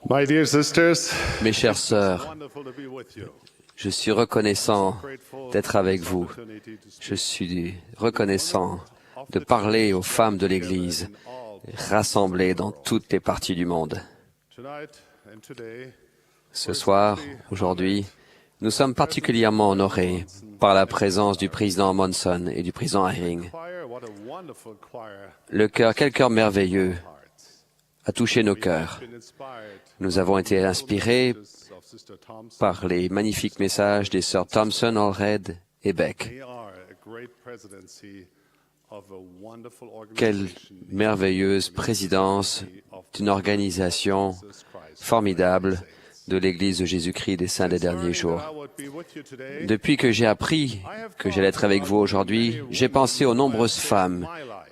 My dear sisters, Mes chères sœurs, wonderful to be with you. je suis reconnaissant d'être avec vous. Je suis reconnaissant de parler aux femmes de l'Église rassemblées dans toutes les parties du monde. Tonight and today, Ce soir, aujourd'hui, nous sommes particulièrement honorés par la présence du président Monson et du président Eyring. choir, what a wonderful choir. Quel cœur merveilleux a touché nos cœurs. Been inspired Nous avons été inspirés of Sister Thompson. par les magnifiques messages des sœurs Thompson, Allred et Beck. They are a great presidency of a wonderful Quelle organization merveilleuse présidence d'une organisation formidable de l'Église de Jésus-Christ des Saints des derniers jours. I would be with you today. Depuis que j'ai appris que j'allais être avec vous aujourd'hui, j'ai pensé aux nombreuses femmes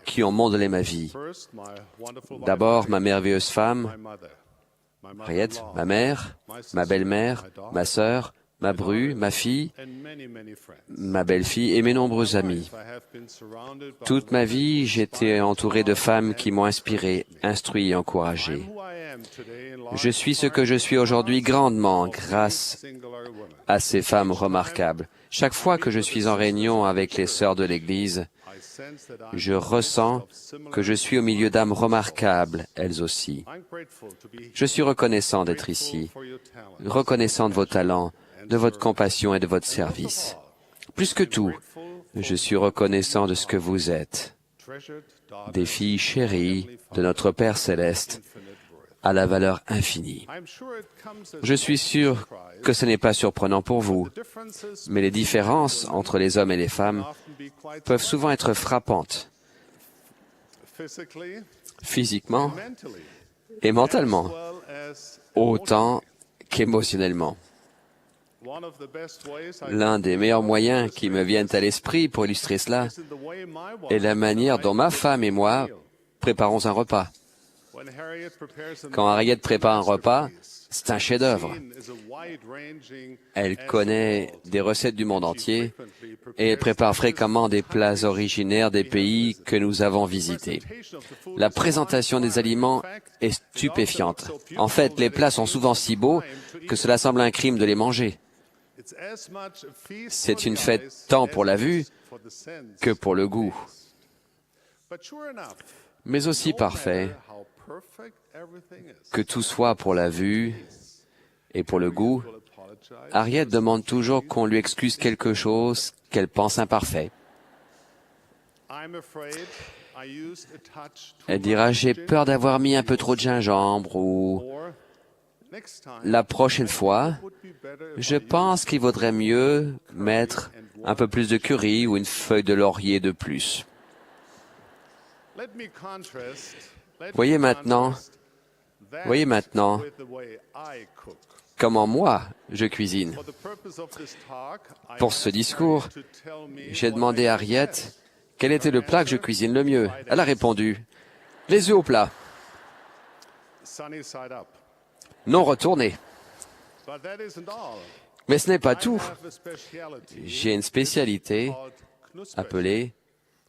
qui ont modelé ma vie. First, my wonderful wife, D'abord, ma merveilleuse femme, my mother. My Harriet, mother-in-law, ma mère, ma belle-mère, ma sœur, ma bru, ma fille, and many friends. ma belle-fille et mes nombreux amis. I have been surrounded by Toute ma vie, j'étais entouré de femmes qui m'ont inspiré, instruit et encouragé. who I am today in life. Je suis ce que je suis aujourd'hui grandement grâce Singular women. à ces femmes remarquables. Chaque fois que je suis en réunion avec les sœurs de l'Église, I sense that je ressens que je suis au milieu d'âmes remarquables, elles aussi. I'm grateful to be Je suis reconnaissant d'être ici, for your talent. reconnaissant de vos talents, de votre compassion et de votre service. Plus que tout, je suis reconnaissant de ce que vous êtes, Treasured daughter, des filles chéries de notre Père céleste, à la valeur infinie. I'm sure it comes as Je suis sûr que ce n'est pas surprenant pour vous, differences mais les différences entre les hommes et les femmes often be quite peuvent souvent être frappantes, physically, physiquement mentally, et mentalement, well as autant qu'émotionnellement. one of the best ways I L'un des meilleurs moyens qui me viennent à l'esprit pour illustrer cela is in the way my wife est la manière dont ma femme et moi préparons un repas. when Harriet prepares a Quand Harriet prépare un repas, c'est un chef-d'œuvre. is a wide-ranging Elle connaît des recettes du monde entier et elle prépare fréquemment des plats originaires des pays que nous avons visités. La présentation des aliments est stupéfiante. En fait, les plats sont souvent si beaux que cela semble un crime de les manger. It's as much a feast C'est for une the fête eyes tant as pour la it vue is for the sense. que pour le goût, But sure enough, mais aussi no parfait, matter how perfect everything is, que tout soit pour la vue et pour le goût. we'll apologize. Harriet demande toujours qu'on lui excuse quelque chose qu'elle pense imparfait. I'm afraid I used a touch too Elle dira « much J'ai ginger peur d'avoir mis un peu trop de gingembre » ou or next time « La prochaine fois, would be better if je pense qu'il vaudrait mieux mettre un peu plus de curry ou une feuille de laurier de plus. » let me contrast Voyez maintenant with the way I cook. comment moi je cuisine. For the purpose of this talk, I Pour ce asked discours, Harriet to tell me j'ai what demandé I à cook Harriet best. quel était le plat que je cuisine le mieux. Elle a répondu « Les œufs au plat, Sunny side up. non retournés. But that isn't all. » Mais ce n'est pas I tout. have a speciality J'ai une spécialité called Knusper. appelée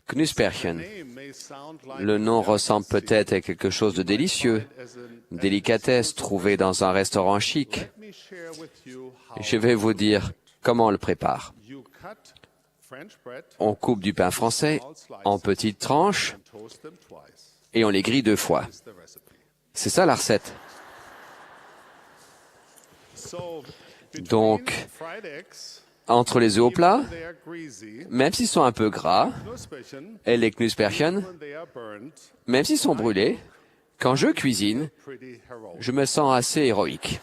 Knusperchen. Name may sound like Le nom ressemble peut-être à quelque chose de délicieux, as an une délicatesse trouvée dans un restaurant chic. let me share with you how Je vais vous dire comment on le prépare. you cut French bread On coupe du pain français en petites tranches and toast them twice. et on les grille 2 fois. Is the recipe. C'est ça la recette. So between Donc, fried eggs, entre les œufs au plat, they are greasy, même s'ils sont un peu gras, Knusperchen, et les Knusperchen, when they are burnt, même s'ils sont brûlés, quand je cuisine, pretty heroic. je me sens assez héroïque.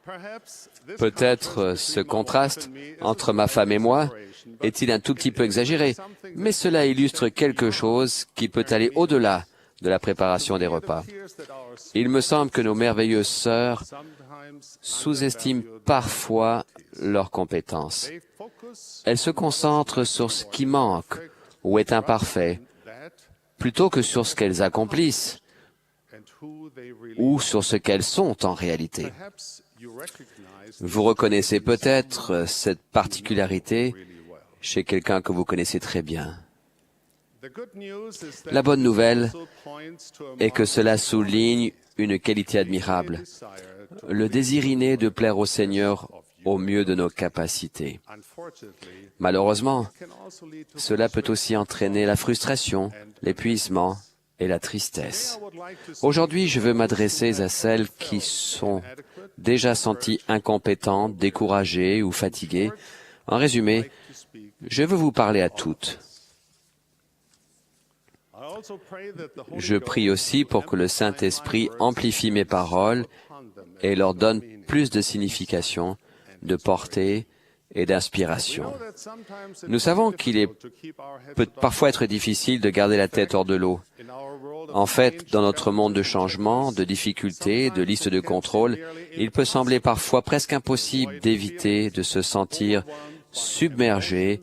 Perhaps this Peut-être contrast ce between my contraste wife and me is entre a ma femme et moi exaggeration, but est-il un tout petit peu exagéré, mais cela illustre quelque chose qui peut aller au-delà de la préparation des repas. it appears that our Il me semble que nos merveilleuses sœurs sometimes sous-estiment undervalue parfois leurs compétences. They focus Elles se concentrent sur ce qui manque ou est imparfait, that plutôt que sur ce qu'elles accomplissent and who they really ou sur ce qu'elles sont en réalité. perhaps you recognize Vous reconnaissez peut-être cette particularité really well. chez quelqu'un que vous connaissez très bien. The good news is that La bonne nouvelle also points to a est que cela souligne une qualité admirable, le désir inné de plaire au Seigneur au mieux de nos capacités. Malheureusement, cela peut aussi entraîner la frustration, l'épuisement et la tristesse. Aujourd'hui, je veux m'adresser à celles qui sont déjà senties incompétentes, découragées ou fatiguées. En résumé, je veux vous parler à toutes. Je prie aussi pour que le Saint-Esprit amplifie mes paroles et leur donne plus de signification, de portée et d'inspiration. Nous savons qu'il peut parfois être difficile de garder la tête hors de l'eau. En fait, dans notre monde de changement, de difficultés, de listes de contrôle, il peut sembler parfois presque impossible d'éviter de se sentir submergé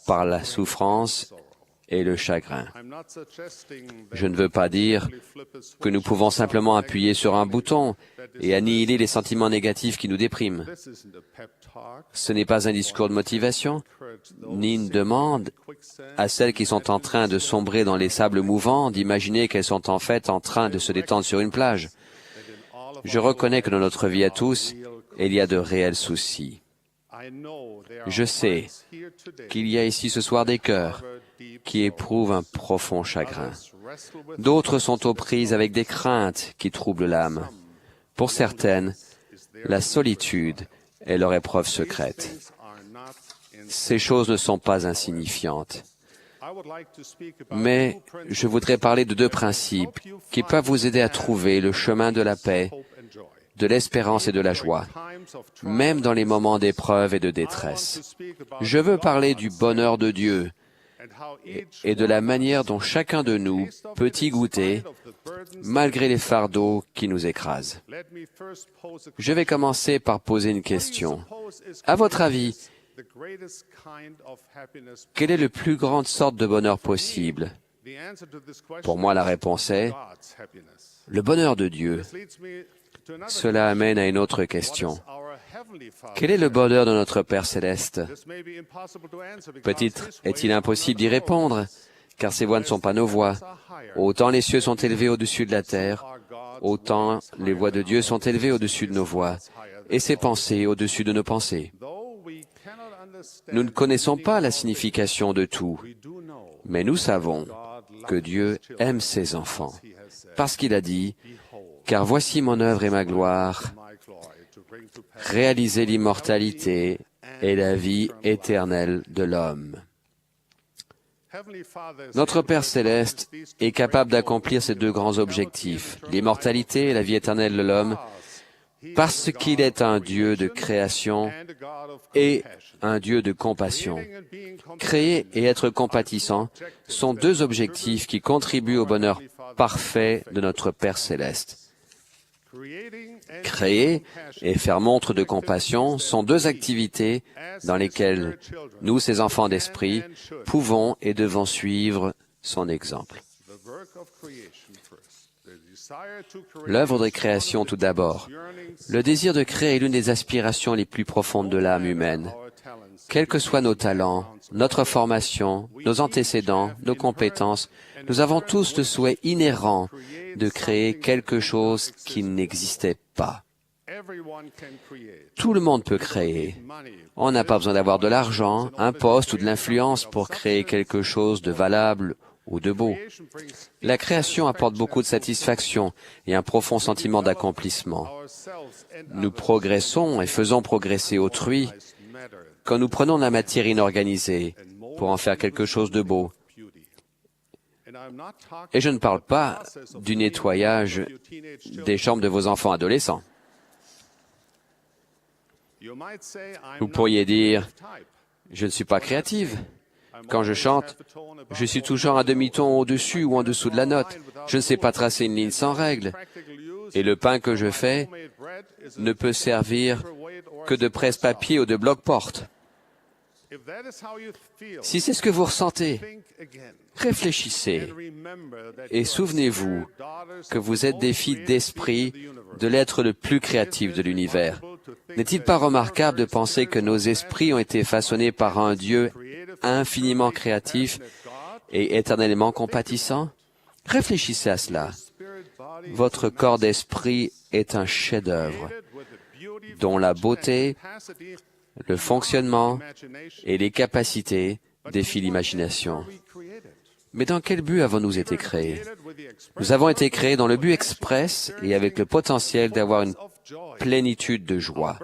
par la souffrance et le chagrin. Je ne veux pas dire que nous pouvons simplement appuyer sur un bouton et annihiler les sentiments négatifs qui nous dépriment. Ce n'est pas un discours de motivation, ni une demande à celles qui sont en train de sombrer dans les sables mouvants d'imaginer qu'elles sont en fait en train de se détendre sur une plage. Je reconnais que dans notre vie à tous, il y a de réels soucis. Je sais qu'il y a ici ce soir des cœurs qui éprouvent un profond chagrin. D'autres sont aux prises avec des craintes qui troublent l'âme. Pour certaines, la solitude est leur épreuve secrète. Ces choses ne sont pas insignifiantes. Mais je voudrais parler de deux principes qui peuvent vous aider à trouver le chemin de la paix, de l'espérance et de la joie, même dans les moments d'épreuve et de détresse. Je veux parler du bonheur de Dieu et de la manière dont chacun de nous peut y goûter malgré les fardeaux qui nous écrasent. Je vais commencer par poser une question. À votre avis, quelle est la plus grande sorte de bonheur possible? Pour moi, la réponse est le bonheur de Dieu. Cela amène à une autre question. Quel est le bonheur de notre Père céleste? Peut-être est-il impossible d'y répondre, car ces voix ne sont pas nos voix. Autant les cieux sont élevés au-dessus de la terre, autant les voix de Dieu sont élevées au-dessus de nos voix, et ses pensées au-dessus de nos pensées. Nous ne connaissons pas la signification de tout, mais nous savons que Dieu aime ses enfants, parce qu'il a dit « Car voici mon œuvre et ma gloire, réaliser l'immortalité et la vie éternelle de l'homme. » Notre Père céleste est capable d'accomplir ces deux grands objectifs, l'immortalité et la vie éternelle de l'homme, parce qu'il est un Dieu de création et un Dieu de compassion. Créer et être compatissant sont deux objectifs qui contribuent au bonheur parfait de notre Père céleste. Créer et faire montre de compassion sont deux activités dans lesquelles nous, ses enfants d'esprit, pouvons et devons suivre son exemple. L'œuvre de création tout d'abord. Le désir de créer est l'une des aspirations les plus profondes de l'âme humaine. Quels que soient nos talents, notre formation, nos antécédents, nos compétences, nous avons tous le souhait inhérent de créer quelque chose qui n'existait pas. Tout le monde peut créer. On n'a pas besoin d'avoir de l'argent, un poste ou de l'influence pour créer quelque chose de valable ou de beau. La création apporte beaucoup de satisfaction et un profond sentiment d'accomplissement. Nous progressons et faisons progresser autrui quand nous prenons la matière inorganisée pour en faire quelque chose de beau. Et je ne parle pas du nettoyage des chambres de vos enfants adolescents. Vous pourriez dire, je ne suis pas créative. Quand je chante, je suis toujours un demi-ton au-dessus ou en dessous de la note. Je ne sais pas tracer une ligne sans règle. Et le pain que je fais ne peut servir que de presse-papier ou de bloc-porte. Si c'est ce que vous ressentez, réfléchissez et souvenez-vous que vous êtes des filles d'esprit de l'être le plus créatif de l'univers. N'est-il pas remarquable de penser que nos esprits ont été façonnés par un Dieu infiniment créatif et éternellement compatissant? Réfléchissez à cela. Votre corps d'esprit est un chef-d'œuvre dont la beauté, le fonctionnement et les capacités défient l'imagination. Mais dans quel but avons-nous été créés? Nous avons été créés dans le but express et avec le potentiel d'avoir une plénitude de joie.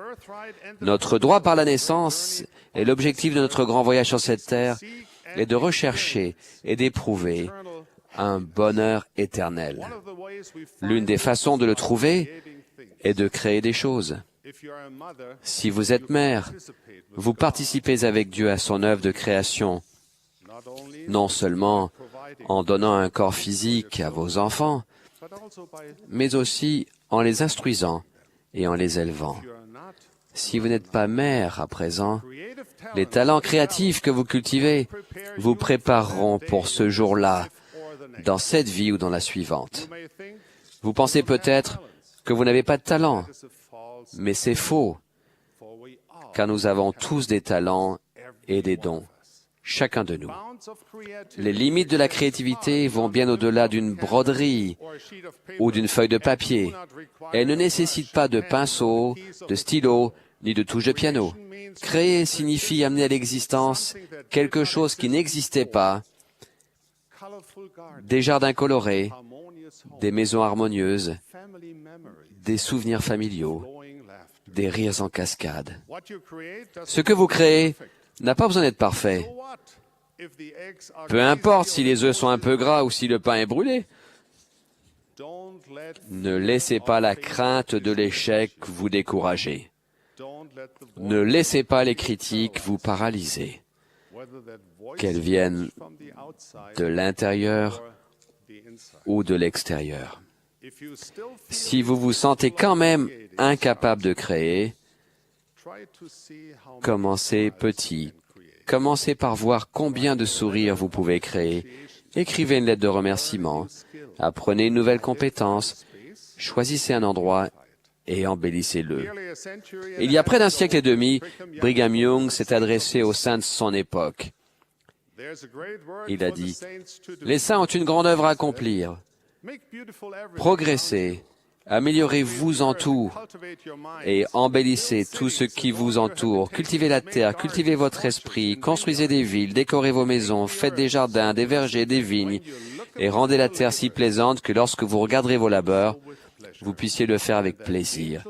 Notre droit par la naissance et l'objectif de notre grand voyage sur cette terre est de rechercher et d'éprouver un bonheur éternel. L'une des façons de le trouver est de créer des choses. Si vous êtes mère, vous participez avec Dieu à son œuvre de création, non seulement en donnant un corps physique à vos enfants, mais aussi en les instruisant et en les élevant. Si vous n'êtes pas mère à présent, les talents créatifs que vous cultivez vous prépareront pour ce jour-là, dans cette vie ou dans la suivante. Vous pensez peut-être que vous n'avez pas de talent, mais c'est faux, car nous avons tous des talents et des dons, chacun de nous. Les limites de la créativité vont bien au-delà d'une broderie ou d'une feuille de papier. Elles ne nécessitent pas de pinceau, de stylo, ni de touche de piano. Créer signifie amener à l'existence quelque chose qui n'existait pas, des jardins colorés, des maisons harmonieuses, des souvenirs familiaux, des rires en cascade. Ce que vous créez n'a pas besoin d'être parfait. Peu importe si les œufs sont un peu gras ou si le pain est brûlé. Ne laissez pas la crainte de l'échec vous décourager. Ne laissez pas les critiques vous paralyser, qu'elles viennent de l'intérieur ou de l'extérieur. Si vous vous sentez quand même incapable de créer, commencez petit. Commencez par voir combien de sourires vous pouvez créer. Écrivez une lettre de remerciement. Apprenez une nouvelle compétence. Choisissez un endroit et embellissez-le. Il y a près d'un siècle et demi, Brigham Young s'est adressé aux saints de son époque. Il a dit, « Les saints ont une grande œuvre à accomplir. Progressez, améliorez-vous en tout et embellissez tout ce qui vous entoure. Cultivez la terre, cultivez votre esprit, construisez des villes, décorez vos maisons, faites des jardins, des vergers, des vignes et rendez la terre si plaisante que lorsque vous regarderez vos labeurs, vous puissiez le faire avec plaisir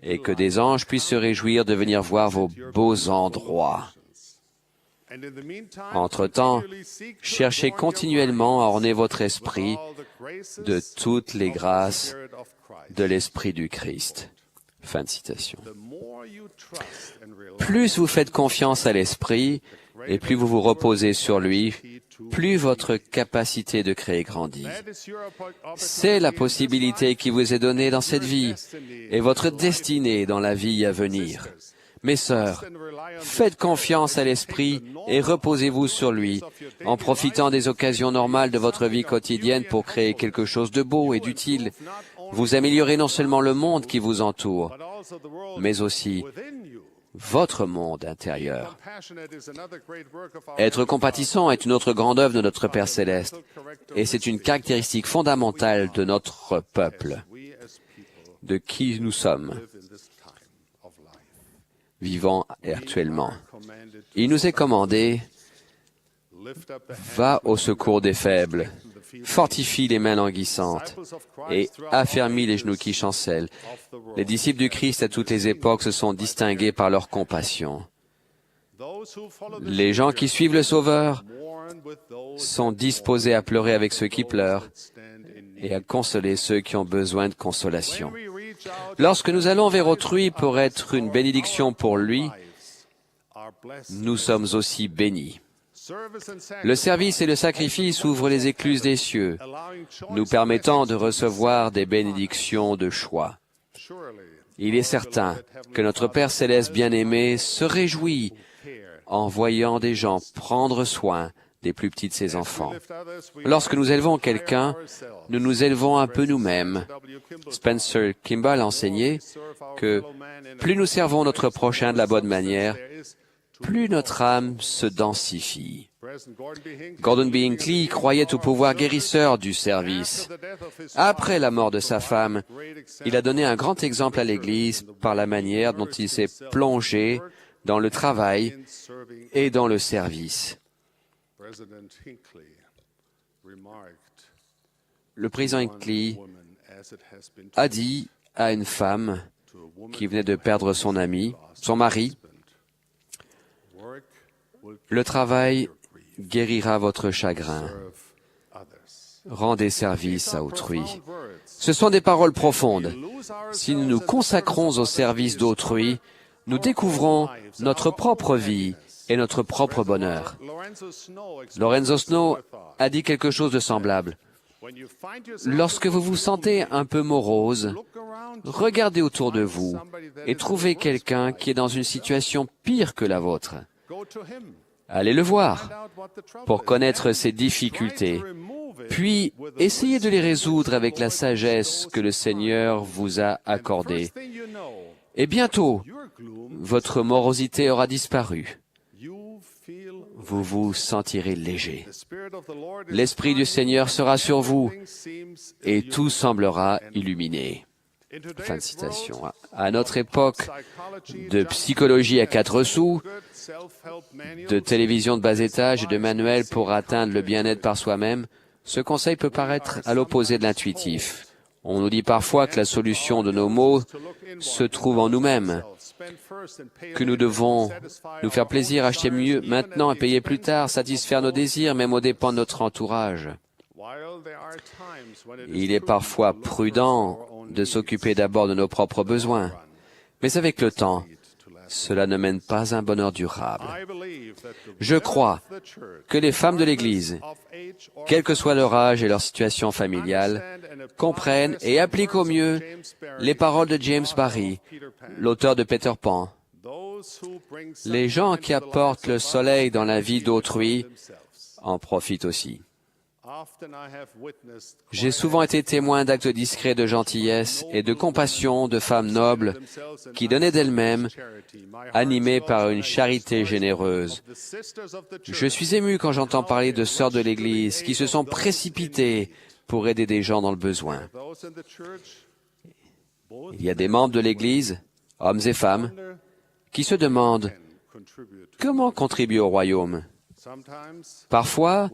et que des anges puissent se réjouir de venir voir vos beaux endroits. Entre-temps, cherchez continuellement à orner votre esprit de toutes les grâces de l'Esprit du Christ. » Fin de citation. Plus vous faites confiance à l'Esprit et plus vous vous reposez sur lui, plus votre capacité de créer grandit. C'est la possibilité qui vous est donnée dans cette vie et votre destinée dans la vie à venir. Mes sœurs, faites confiance à l'Esprit et reposez-vous sur lui, en profitant des occasions normales de votre vie quotidienne pour créer quelque chose de beau et d'utile. Vous améliorez non seulement le monde qui vous entoure, mais aussi votre monde intérieur. Être compatissant est une autre grande œuvre de notre Père Céleste, et c'est une caractéristique fondamentale de notre peuple, de qui nous sommes, vivant actuellement. Il nous est commandé, va au secours des faibles, fortifie les mains languissantes et affermis les genoux qui chancellent. Les disciples du Christ à toutes les époques se sont distingués par leur compassion. Les gens qui suivent le Sauveur sont disposés à pleurer avec ceux qui pleurent et à consoler ceux qui ont besoin de consolation. Lorsque nous allons vers autrui pour être une bénédiction pour lui, nous sommes aussi bénis. Le service et le sacrifice ouvrent les écluses des cieux, nous permettant de recevoir des bénédictions de choix. Il est certain que notre Père Céleste bien-aimé se réjouit en voyant des gens prendre soin des plus petits de ses enfants. Lorsque nous élevons quelqu'un, nous nous élevons un peu nous-mêmes. Spencer Kimball enseignait que plus nous servons notre prochain de la bonne manière, plus notre âme se densifie. Gordon B. Hinckley croyait au pouvoir guérisseur du service. Après la mort de sa femme, il a donné un grand exemple à l'Église par la manière dont il s'est plongé dans le travail et dans le service. Le président Hinckley a dit à une femme qui venait de perdre son mari, « Le travail guérira votre chagrin. Rendez service à autrui. » Ce sont des paroles profondes. Si nous nous consacrons au service d'autrui, nous découvrons notre propre vie et notre propre bonheur. Lorenzo Snow a dit quelque chose de semblable. Lorsque vous vous sentez un peu morose, regardez autour de vous et trouvez quelqu'un qui est dans une situation pire que la vôtre. Allez le voir pour connaître ses difficultés, puis essayez de les résoudre avec la sagesse que le Seigneur vous a accordée. Et bientôt, votre morosité aura disparu. Vous vous sentirez léger. L'Esprit du Seigneur sera sur vous et tout semblera illuminé. Fin de citation. À notre époque de psychologie à 4 sous, de télévision de bas étage et de manuels pour atteindre le bien-être par soi-même, ce conseil peut paraître à l'opposé de l'intuitif. On nous dit parfois que la solution de nos maux se trouve en nous-mêmes, que nous devons nous faire plaisir, acheter mieux maintenant et payer plus tard, satisfaire nos désirs, même aux dépens de notre entourage. Il est parfois prudent de s'occuper d'abord de nos propres besoins, mais avec le temps, cela ne mène pas à un bonheur durable. Je crois que les femmes de l'Église, quel que soit leur âge et leur situation familiale, comprennent et appliquent au mieux les paroles de James Barrie, l'auteur de Peter Pan. Les gens qui apportent le soleil dans la vie d'autrui en profitent aussi. J'ai souvent été témoin d'actes discrets de gentillesse et de compassion de femmes nobles qui donnaient d'elles-mêmes, animées par une charité généreuse. Je suis ému quand j'entends parler de sœurs de l'Église qui se sont précipitées pour aider des gens dans le besoin. Il y a des membres de l'Église, hommes et femmes, qui se demandent comment contribuer au royaume. Parfois,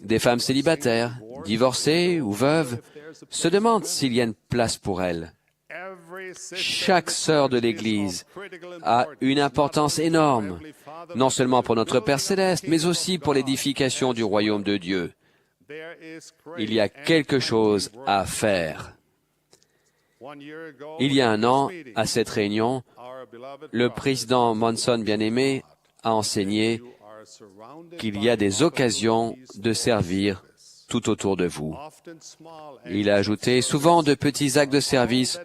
des femmes célibataires, divorcées ou veuves, se demandent s'il y a une place pour elles. Chaque sœur de l'Église a une importance énorme, non seulement pour notre Père céleste, mais aussi pour l'édification du royaume de Dieu. Il y a quelque chose à faire. Il y a 1 an, à cette réunion, le président Monson bien-aimé a enseigné qu'il y a des occasions de servir tout autour de vous. Il a ajouté, souvent de petits actes de service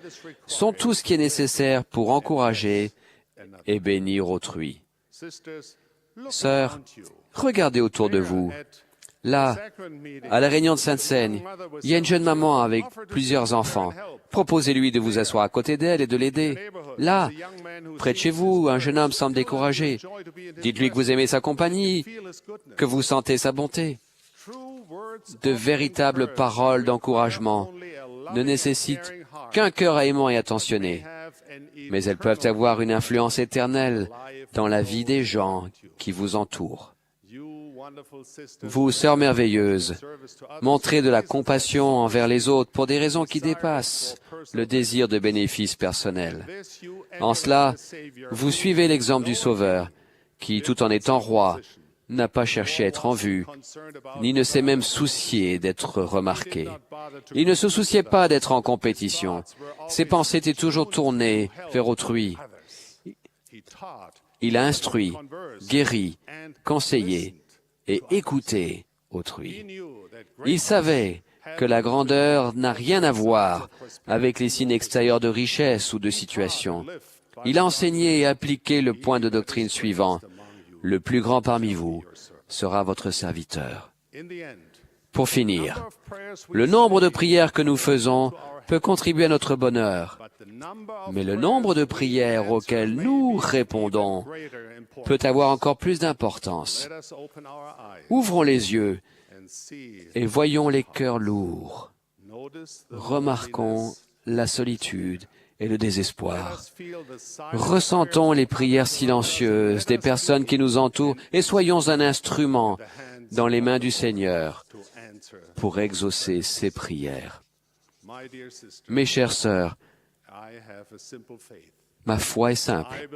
sont tout ce qui est nécessaire pour encourager et bénir autrui. Sœurs, regardez autour de vous. Là, à la réunion de Sainte-Seine, il y a une jeune maman avec plusieurs enfants. Proposez-lui de vous asseoir à côté d'elle et de l'aider. Là, près de chez vous, un jeune homme semble découragé. Dites-lui que vous aimez sa compagnie, que vous sentez sa bonté. De véritables paroles d'encouragement ne nécessitent qu'un cœur aimant et attentionné, mais elles peuvent avoir une influence éternelle dans la vie des gens qui vous entourent. Vous, sœurs merveilleuses, montrez de la compassion envers les autres pour des raisons qui dépassent le désir de bénéfice personnel. En cela, vous suivez l'exemple du Sauveur, qui, tout en étant roi, n'a pas cherché à être en vue, ni ne s'est même soucié d'être remarqué. Il ne se souciait pas d'être en compétition. Ses pensées étaient toujours tournées vers autrui. Il a instruit, guéri, conseillé et écouté autrui. Il savait que la grandeur n'a rien à voir avec les signes extérieurs de richesse ou de situation. Il a enseigné et appliqué le point de doctrine suivant. Le plus grand parmi vous sera votre serviteur. Pour finir, le nombre de prières que nous faisons peut contribuer à notre bonheur, Mais le nombre de prières auxquelles nous répondons peut avoir encore plus d'importance. Ouvrons les yeux et voyons les cœurs lourds. Remarquons la solitude et le désespoir. Ressentons les prières silencieuses des personnes qui nous entourent et soyons un instrument dans les mains du Seigneur pour exaucer ces prières. Mes chères sœurs, ma foi est simple.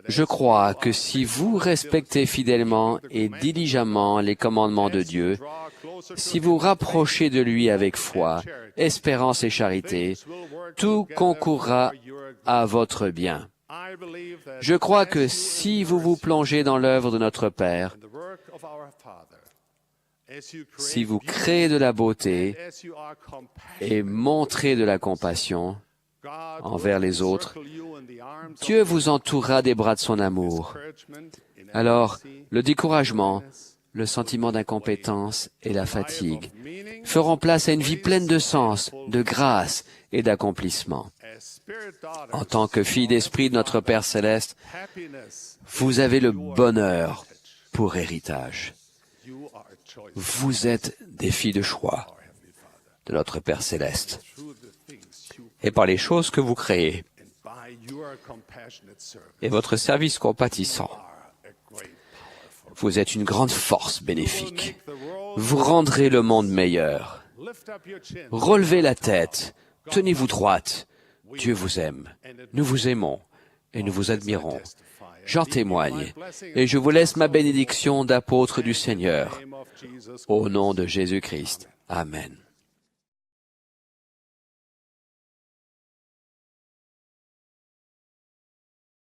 Je crois que si vous respectez fidèlement et diligemment les commandements de Dieu, si vous rapprochez de lui avec foi, espérance et charité, tout concourra à votre bien. Je crois que si vous vous plongez dans l'œuvre de notre Père, si vous créez de la beauté et montrez de la compassion envers les autres, Dieu vous entourera des bras de son amour. Alors, le découragement, le sentiment d'incompétence et la fatigue feront place à une vie pleine de sens, de grâce et d'accomplissement. En tant que fille d'esprit de notre Père céleste, vous avez le bonheur pour héritage. Vous êtes des filles de choix de notre Père céleste. Et par les choses que vous créez et votre service compatissant, vous êtes une grande force bénéfique. Vous rendrez le monde meilleur. Relevez la tête, tenez-vous droite. Dieu vous aime, nous vous aimons et nous vous admirons. J'en témoigne et je vous laisse ma bénédiction d'apôtre du Seigneur. Au nom de Jésus-Christ. Amen.